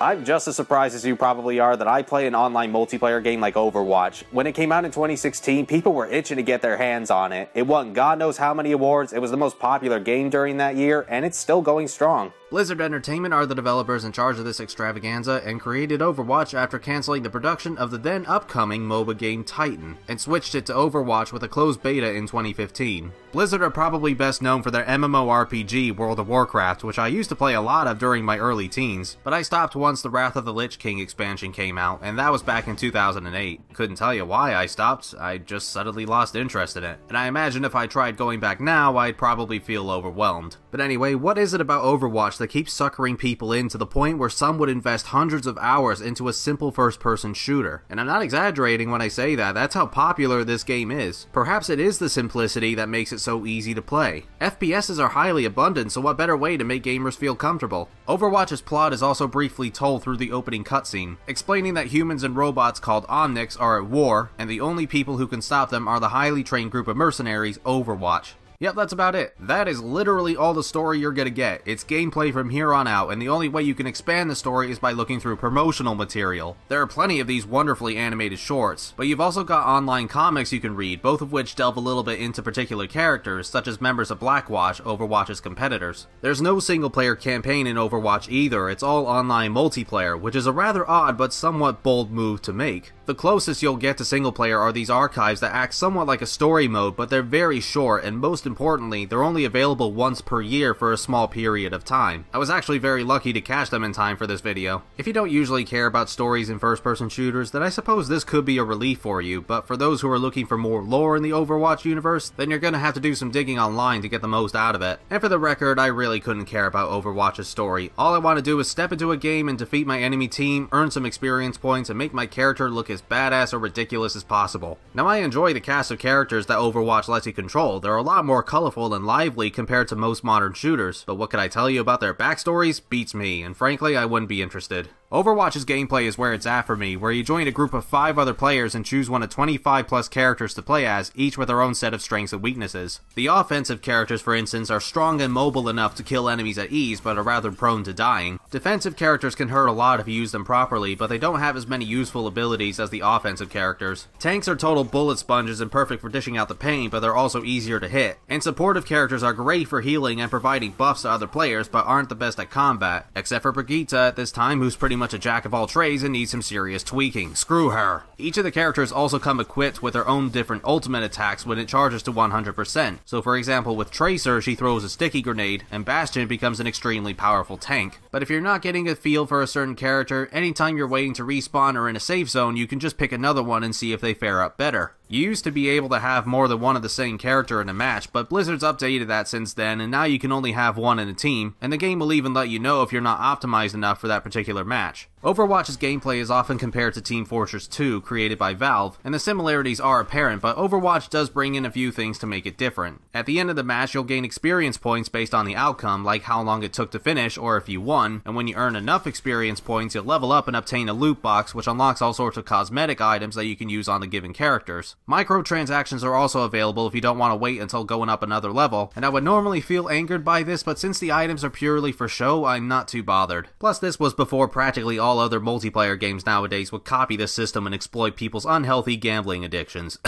I'm just as surprised as you probably are that I play an online multiplayer game like Overwatch. When it came out in 2016, people were itching to get their hands on it. It won God knows how many awards, it was the most popular game during that year, and it's still going strong. Blizzard Entertainment are the developers in charge of this extravaganza and created Overwatch after cancelling the production of the then upcoming MOBA game Titan, and switched it to Overwatch with a closed beta in 2015. Blizzard are probably best known for their MMORPG World of Warcraft, which I used to play a lot of during my early teens, but I stopped once the Wrath of the Lich King expansion came out, and that was back in 2008. Couldn't tell you why I stopped, I just suddenly lost interest in it, and I imagine if I tried going back now, I'd probably feel overwhelmed. But anyway, what is it about Overwatch that keeps suckering people in to the point where some would invest hundreds of hours into a simple first-person shooter? And I'm not exaggerating when I say that, that's how popular this game is. Perhaps it is the simplicity that makes it so easy to play. FPSs are highly abundant, so what better way to make gamers feel comfortable? Overwatch's plot is also briefly told through the opening cutscene, explaining that humans and robots called Omnics are at war, and the only people who can stop them are the highly trained group of mercenaries, Overwatch. Yep, that's about it. That is literally all the story you're gonna get. It's gameplay from here on out, and the only way you can expand the story is by looking through promotional material. There are plenty of these wonderfully animated shorts, but you've also got online comics you can read, both of which delve a little bit into particular characters, such as members of Blackwatch, Overwatch's competitors. There's no single-player campaign in Overwatch either, it's all online multiplayer, which is a rather odd but somewhat bold move to make. The closest you'll get to single-player are these archives that act somewhat like a story mode, but they're very short, and most importantly, they're only available once per year for a small period of time. I was actually very lucky to catch them in time for this video. If you don't usually care about stories in first-person shooters, then I suppose this could be a relief for you, but for those who are looking for more lore in the Overwatch universe, then you're gonna have to do some digging online to get the most out of it. And for the record, I really couldn't care about Overwatch's story. All I want to do is step into a game and defeat my enemy team, earn some experience points, and make my character look as badass or ridiculous as possible. Now, I enjoy the cast of characters that Overwatch lets you control. They're a lot more colorful and lively compared to most modern shooters, but what can I tell you about their backstories? Beats me, and frankly, I wouldn't be interested. Overwatch's gameplay is where it's at for me, where you join a group of 5 other players and choose one of 25 plus characters to play as, each with their own set of strengths and weaknesses. The offensive characters, for instance, are strong and mobile enough to kill enemies at ease, but are rather prone to dying. Defensive characters can hurt a lot if you use them properly, but they don't have as many useful abilities as the offensive characters. Tanks are total bullet sponges and perfect for dishing out the pain, but they're also easier to hit. And supportive characters are great for healing and providing buffs to other players, but aren't the best at combat. Except for Brigitte at this time, who's pretty much a jack of all trades and needs some serious tweaking. Screw her. Each of the characters also come equipped with their own different ultimate attacks when it charges to 100%. So for example, with Tracer, she throws a sticky grenade, and Bastion becomes an extremely powerful tank. But if you're not getting a feel for a certain character, anytime you're waiting to respawn or in a safe zone, you can just pick another one and see if they fare up better. You used to be able to have more than one of the same character in a match, but Blizzard's updated that since then, and now you can only have one in a team, and the game will even let you know if you're not optimized enough for that particular match. Overwatch's gameplay is often compared to Team Fortress 2, created by Valve, and the similarities are apparent, but Overwatch does bring in a few things to make it different. At the end of the match, you'll gain experience points based on the outcome, like how long it took to finish or if you won, and when you earn enough experience points, you'll level up and obtain a loot box, which unlocks all sorts of cosmetic items that you can use on the given characters. Microtransactions are also available if you don't want to wait until going up another level, and I would normally feel angered by this, but since the items are purely for show, I'm not too bothered. Plus, this was before practically all other multiplayer games nowadays would copy this system and exploit people's unhealthy gambling addictions.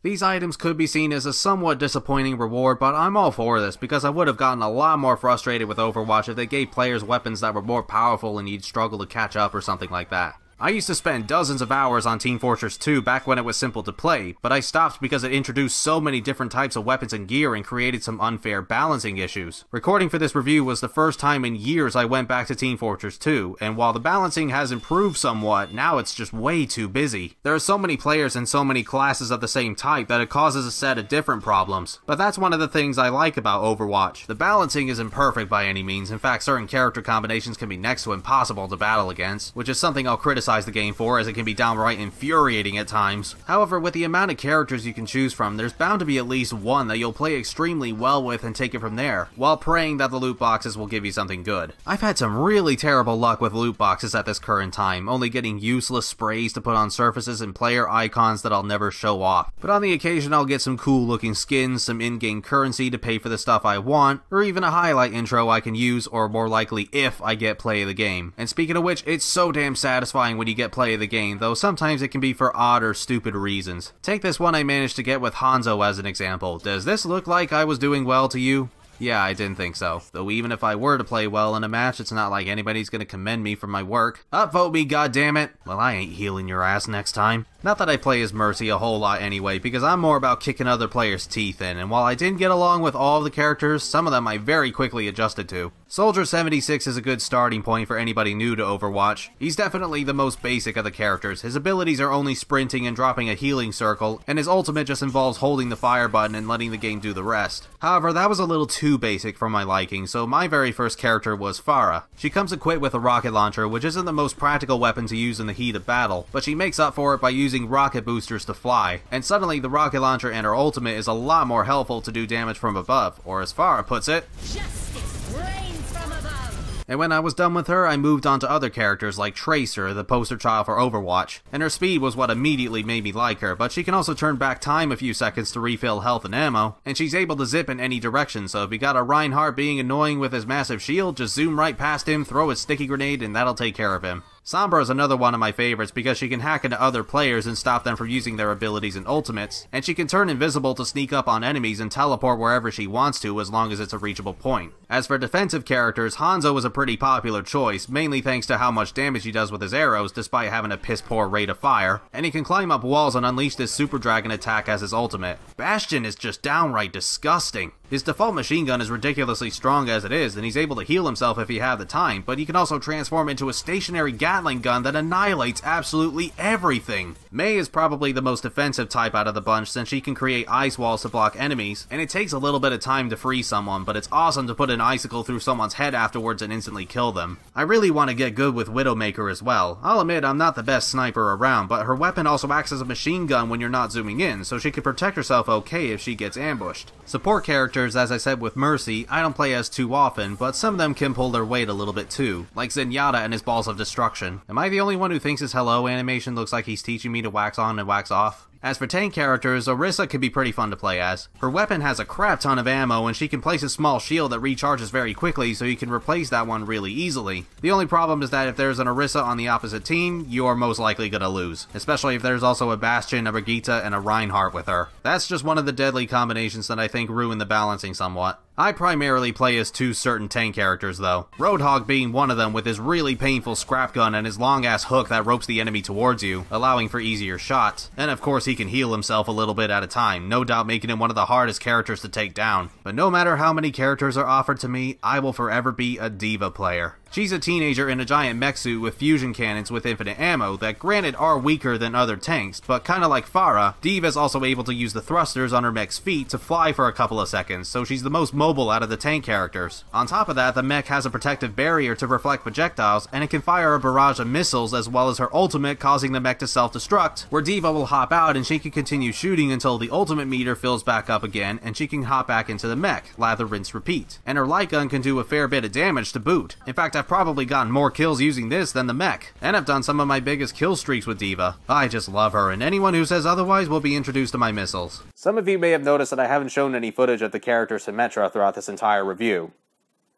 These items could be seen as a somewhat disappointing reward, but I'm all for this because I would have gotten a lot more frustrated with Overwatch if they gave players weapons that were more powerful and you'd struggle to catch up or something like that. I used to spend dozens of hours on Team Fortress 2 back when it was simple to play, but I stopped because it introduced so many different types of weapons and gear and created some unfair balancing issues. Recording for this review was the first time in years I went back to Team Fortress 2, and while the balancing has improved somewhat, now it's just way too busy. There are so many players and so many classes of the same type that it causes a set of different problems. But that's one of the things I like about Overwatch. The balancing isn't perfect by any means, in fact certain character combinations can be next to impossible to battle against, which is something I'll criticize criticize the game for, as it can be downright infuriating at times. However, with the amount of characters you can choose from, there's bound to be at least one that you'll play extremely well with and take it from there, while praying that the loot boxes will give you something good. I've had some really terrible luck with loot boxes at this current time, only getting useless sprays to put on surfaces and player icons that I'll never show off. But on the occasion I'll get some cool looking skins, some in-game currency to pay for the stuff I want, or even a highlight intro I can use, or more likely if I get play of the game. And speaking of which, it's so damn satisfying when you get play of the game, though sometimes it can be for odd or stupid reasons. Take this one I managed to get with Hanzo as an example. Does this look like I was doing well to you? Yeah, I didn't think so. Though even if I were to play well in a match, it's not like anybody's gonna commend me for my work. Upvote me, goddammit! Well, I ain't healing your ass next time. Not that I play as Mercy a whole lot anyway, because I'm more about kicking other players' teeth in, and while I didn't get along with all of the characters, some of them I very quickly adjusted to. Soldier 76 is a good starting point for anybody new to Overwatch. He's definitely the most basic of the characters. His abilities are only sprinting and dropping a healing circle, and his ultimate just involves holding the fire button and letting the game do the rest. However, that was a little too basic for my liking, so my very first character was Farah. She comes equipped with a rocket launcher, which isn't the most practical weapon to use in the heat of battle, but she makes up for it by using rocket boosters to fly, and suddenly the rocket launcher and her ultimate is a lot more helpful to do damage from above, or as Farah puts it, justice reigns from above. And when I was done with her, I moved on to other characters like Tracer, the poster child for Overwatch, and her speed was what immediately made me like her, but she can also turn back time a few seconds to refill health and ammo, and she's able to zip in any direction, so if you got a Reinhardt being annoying with his massive shield, just zoom right past him, throw a sticky grenade, and that'll take care of him. Sombra is another one of my favorites because she can hack into other players and stop them from using their abilities and ultimates, and she can turn invisible to sneak up on enemies and teleport wherever she wants to as long as it's a reachable point. As for defensive characters, Hanzo is a pretty popular choice, mainly thanks to how much damage he does with his arrows despite having a piss poor rate of fire, and he can climb up walls and unleash this super dragon attack as his ultimate. Bastion is just downright disgusting. His default machine gun is ridiculously strong as it is, and he's able to heal himself if he have the time, but he can also transform into a stationary Gatling gun that annihilates absolutely everything. Mei is probably the most defensive type out of the bunch since she can create ice walls to block enemies, and it takes a little bit of time to free someone, but it's awesome to put an icicle through someone's head afterwards and instantly kill them. I really want to get good with Widowmaker as well. I'll admit I'm not the best sniper around, but her weapon also acts as a machine gun when you're not zooming in, so she can protect herself okay if she gets ambushed. Support characters, as I said with Mercy, I don't play as too often, but some of them can pull their weight a little bit too, like Zenyatta and his Balls of Destruction. Am I the only one who thinks his hello animation looks like he's teaching me to wax on and wax off? As for tank characters, Orisa can be pretty fun to play as. Her weapon has a crap ton of ammo and she can place a small shield that recharges very quickly so you can replace that one really easily. The only problem is that if there's an Orisa on the opposite team, you're most likely gonna lose. Especially if there's also a Bastion, a Brigitte, and a Reinhardt with her. That's just one of the deadly combinations that I think ruin the balancing somewhat. I primarily play as two certain tank characters though, Roadhog being one of them with his really painful scrap gun and his long ass hook that ropes the enemy towards you, allowing for easier shots. And of course he can heal himself a little bit at a time, no doubt making him one of the hardest characters to take down. But no matter how many characters are offered to me, I will forever be a D.Va player. She's a teenager in a giant mech suit with fusion cannons with infinite ammo that granted are weaker than other tanks, but kinda like Farah, D.Va's also able to use the thrusters on her mech's feet to fly for a couple of seconds, so she's the most mobile out of the tank characters. On top of that, the mech has a protective barrier to reflect projectiles, and it can fire a barrage of missiles as well as her ultimate causing the mech to self-destruct, where D.Va will hop out and she can continue shooting until the ultimate meter fills back up again and she can hop back into the mech, lather, rinse, repeat. And her light gun can do a fair bit of damage to boot. In fact, I've probably gotten more kills using this than the mech, and I've done some of my biggest kill streaks with D.Va. I just love her, and anyone who says otherwise will be introduced to my missiles. Some of you may have noticed that I haven't shown any footage of the character Symmetra throughout this entire review,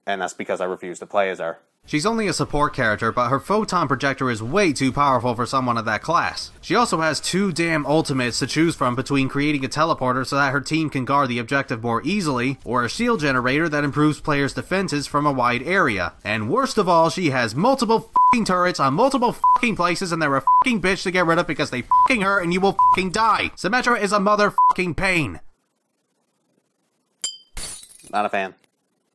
and that's because I refuse to play as her. She's only a support character, but her photon projector is way too powerful for someone of that class. She also has two damn ultimates to choose from between creating a teleporter so that her team can guard the objective more easily, or a shield generator that improves players' defenses from a wide area. And worst of all, she has multiple f***ing turrets on multiple f***ing places, and they're a f***ing bitch to get rid of because they f***ing hurt and you will f***ing die. Symmetra is a mother f***ing pain. Not a fan.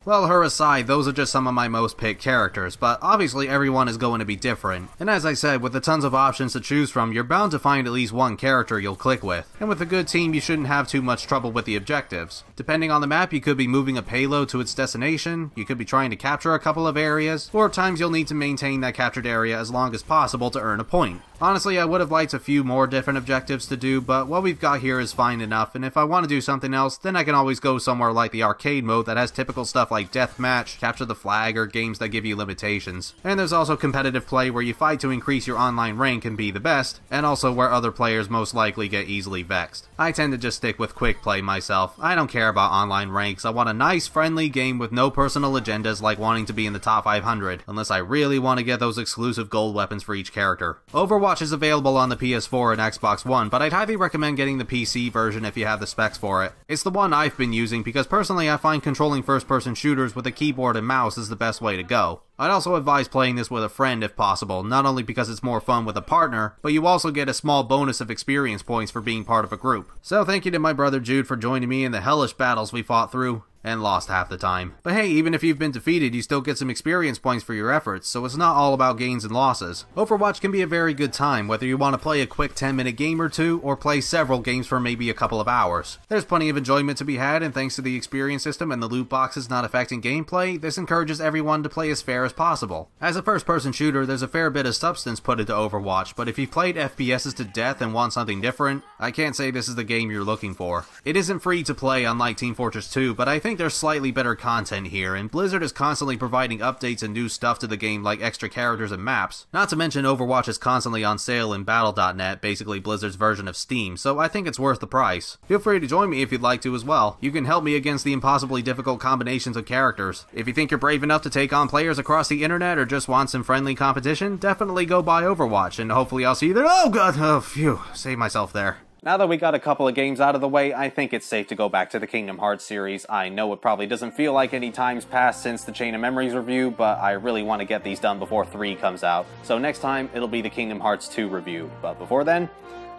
Well, her aside, those are just some of my most picked characters, but obviously everyone is going to be different. And as I said, with the tons of options to choose from, you're bound to find at least one character you'll click with. And with a good team, you shouldn't have too much trouble with the objectives. Depending on the map, you could be moving a payload to its destination, you could be trying to capture a couple of areas, or at times you'll need to maintain that captured area as long as possible to earn a point. Honestly, I would have liked a few more different objectives to do, but what we've got here is fine enough, and if I want to do something else, then I can always go somewhere like the arcade mode that has typical stuff like deathmatch, capture the flag, or games that give you limitations. And there's also competitive play where you fight to increase your online rank and be the best, and also where other players most likely get easily vexed. I tend to just stick with quick play myself. I don't care about online ranks. I want a nice friendly game with no personal agendas like wanting to be in the top 500, unless I really want to get those exclusive gold weapons for each character. Overwatch is available on the PS4 and Xbox One, but I'd highly recommend getting the PC version if you have the specs for it. It's the one I've been using because personally I find controlling first-person shooters with a keyboard and mouse is the best way to go. I'd also advise playing this with a friend if possible, not only because it's more fun with a partner, but you also get a small bonus of experience points for being part of a group. So thank you to my brother Jude for joining me in the hellish battles we fought through, and lost half the time. But hey, even if you've been defeated, you still get some experience points for your efforts, so it's not all about gains and losses. Overwatch can be a very good time, whether you want to play a quick 10-minute game or two, or play several games for maybe a couple of hours. There's plenty of enjoyment to be had, and thanks to the experience system and the loot boxes not affecting gameplay, this encourages everyone to play as fair as possible. As a first-person shooter, there's a fair bit of substance put into Overwatch, but if you've played FPSs to death and want something different, I can't say this is the game you're looking for. It isn't free to play unlike Team Fortress 2, but I think there's slightly better content here, and Blizzard is constantly providing updates and new stuff to the game like extra characters and maps. Not to mention Overwatch is constantly on sale in Battle.net, basically Blizzard's version of Steam, so I think it's worth the price. Feel free to join me if you'd like to as well. You can help me against the impossibly difficult combinations of characters. If you think you're brave enough to take on players across the internet or just want some friendly competition, definitely go buy Overwatch, and hopefully I'll see you there. Oh god, oh phew, save myself there. Now that we got a couple of games out of the way, I think it's safe to go back to the Kingdom Hearts series. I know it probably doesn't feel like any time's passed since the Chain of Memories review, but I really want to get these done before 3 comes out. So next time, it'll be the Kingdom Hearts 2 review. But before then,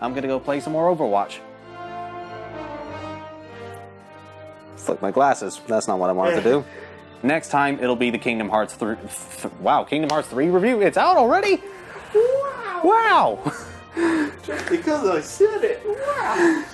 I'm gonna go play some more Overwatch. Flick my glasses. That's not what I wanted to do. Next time, it'll be the Kingdom Hearts 3... Wow, Kingdom Hearts 3 review? It's out already? Wow! Just because I said it. Wow.